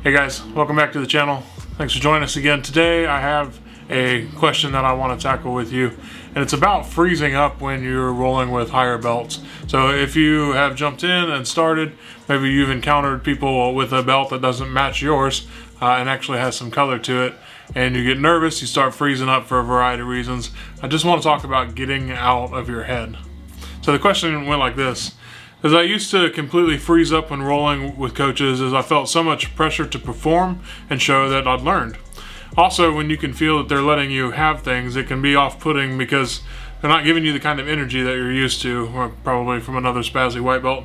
Hey guys, welcome back to the channel. Thanks for joining us again. Today I have a question that I want to tackle with you, and it's about freezing up when you're rolling with higher belts. So if you have jumped in and started, maybe you've encountered people with a belt that doesn't match yours and actually has some color to it, and you get nervous, you start freezing up for a variety of reasons. I just want to talk about getting out of your head. So the question went like this. As I used to completely freeze up when rolling with coaches, as I felt so much pressure to perform and show that I'd learned. Also, when you can feel that they're letting you have things, it can be off-putting because they're not giving you the kind of energy that you're used to, or probably from another spazzy white belt.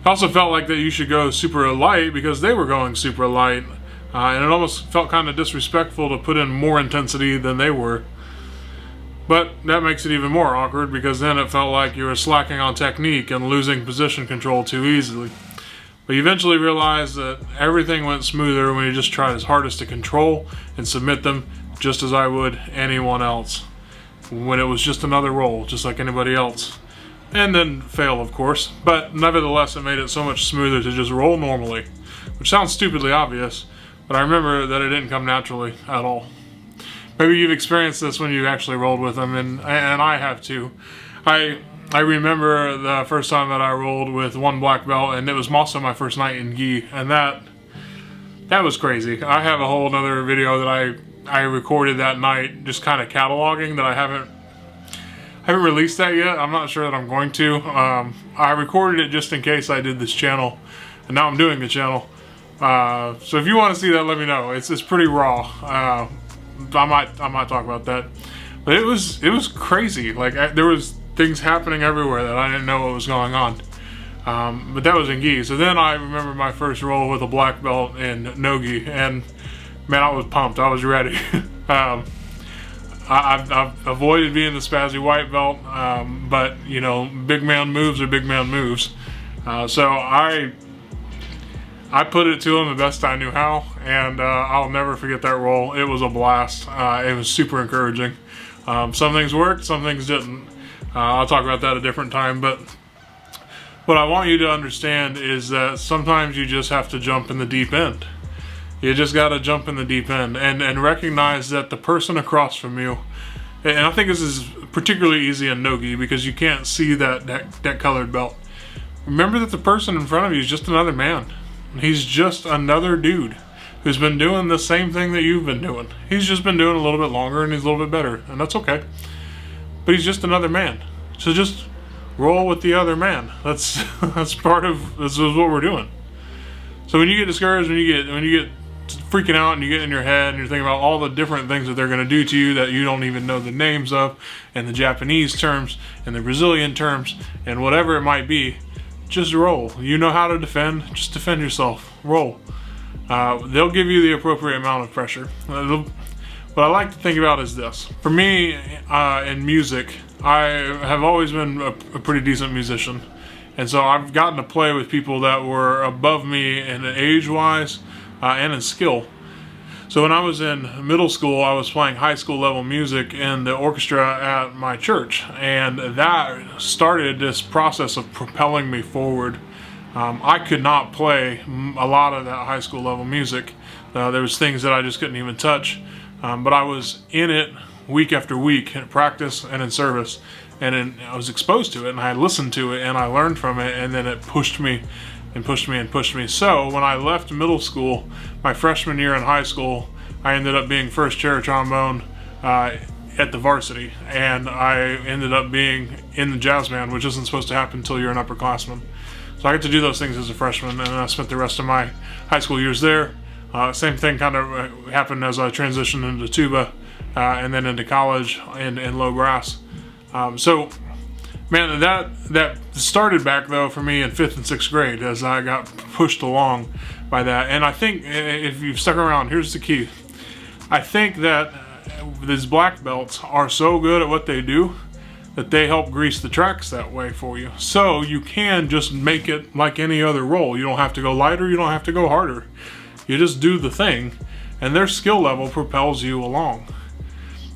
It also felt like that you should go super light because they were going super light, and it almost felt kind of disrespectful to put in more intensity than they were. But that makes it even more awkward because then it felt like you were slacking on technique and losing position control too easily. But you eventually realized that everything went smoother when you just tried his hardest to control and submit them just as I would anyone else. When it was just another roll, just like anybody else. And then fail, of course. But nevertheless, it made it so much smoother to just roll normally. Which sounds stupidly obvious, but I remember that it didn't come naturally at all. Maybe you've experienced this when you actually rolled with them, and I have too. I remember the first time that I rolled with one black belt, and it was also my first night in gi, and that was crazy. I have a whole other video that I recorded that night, just kind of cataloging that I haven't released that yet. I'm not sure that I'm going to. I recorded it just in case I did this channel, and now I'm doing the channel. So if you want to see that, let me know. It's pretty raw. I might talk about that, but it was crazy. Like there was things happening everywhere that I didn't know what was going on. But that was in gi. So then I remember my first roll with a black belt in no gi, and man, I was pumped. I was ready. I've avoided being the spazzy white belt, but you know, big man moves are big man moves. So I put it to him the best I knew how, and I'll never forget that roll. It was a blast. It was super encouraging. Some things worked, some things didn't. I'll talk about that a different time, but what I want you to understand is that sometimes you just have to jump in the deep end. You just got to jump in the deep end and recognize that the person across from you, and I think this is particularly easy in no-gi because you can't see that colored belt. Remember that the person in front of you is just another man. He's just another dude who's been doing the same thing that you've been doing. He's just been doing a little bit longer and he's a little bit better, and that's okay. But he's just another man. So just roll with the other man. That's part of this is what we're doing. So when you get discouraged, when you get freaking out and you get in your head and you're thinking about all the different things that they're going to do to you that you don't even know the names of, and the Japanese terms and the Brazilian terms and whatever it might be, just roll. You know how to defend, just defend yourself. Roll. They'll give you the appropriate amount of pressure. What I like to think about is this. For me, in music, I have always been a pretty decent musician. And so I've gotten to play with people that were above me in age-wise and in skill. So when I was in middle school, I was playing high school level music in the orchestra at my church, and that started this process of propelling me forward. I could not play a lot of that high school level music. There was things that I just couldn't even touch, but I was in it week after week in practice and in service, and I was exposed to it, and I listened to it, and I learned from it, and then it pushed me and pushed me and pushed me. So when I left middle school, my freshman year in high school, I ended up being first chair trombone at the varsity, and I ended up being in the jazz band, which isn't supposed to happen until you're an upperclassman. So I got to do those things as a freshman, and I spent the rest of my high school years there. Same thing kind of happened as I transitioned into tuba and then into college in low brass. So man, that started back though for me in 5th and 6th grade as I got pushed along by that. And I think if you've stuck around, here's the key. I think that these black belts are so good at what they do that they help grease the tracks that way for you. So you can just make it like any other roll. You don't have to go lighter, you don't have to go harder. You just do the thing, and their skill level propels you along.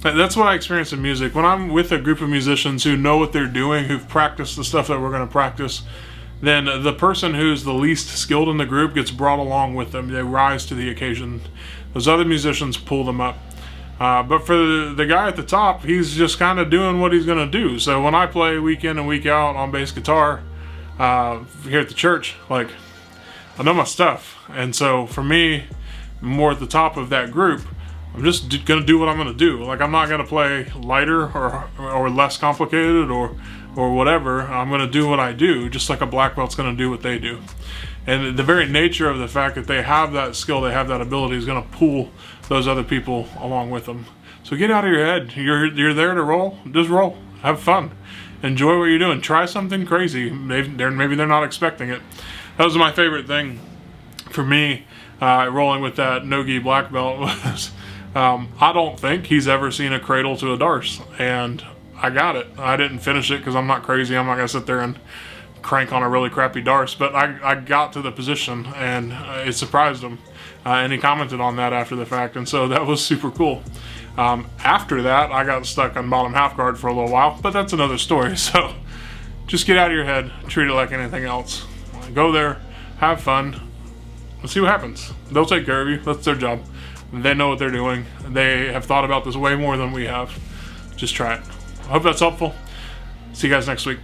That's what I experience in music. When I'm with a group of musicians who know what they're doing, who've practiced the stuff that we're going to practice, then the person who's the least skilled in the group gets brought along with them. They rise to the occasion. Those other musicians pull them up. But for the guy at the top, he's just kind of doing what he's going to do. So when I play week in and week out on bass guitar here at the church, like, I know my stuff. And so for me, more at the top of that group, I'm just going to do what I'm going to do. Like, I'm not going to play lighter or less complicated or whatever. I'm going to do what I do, just like a black belt's going to do what they do. And the very nature of the fact that they have that skill, they have that ability, is going to pull those other people along with them. So get out of your head. You're there to roll. Just roll. Have fun. Enjoy what you're doing. Try something crazy. Maybe they're not expecting it. That was my favorite thing for me rolling with that no-gi black belt was I don't think he's ever seen a cradle to a darce, and I got it. I didn't finish it because I'm not crazy. I'm not going to sit there and crank on a really crappy darce, but I got to the position, and it surprised him, and he commented on that after the fact, and so that was super cool. After that, I got stuck on bottom half guard for a little while, but that's another story. So just get out of your head, treat it like anything else. Go there, have fun, and see what happens. They'll take care of you. That's their job. They know what they're doing. They have thought about this way more than we have. Just try it. I hope that's helpful. See you guys next week.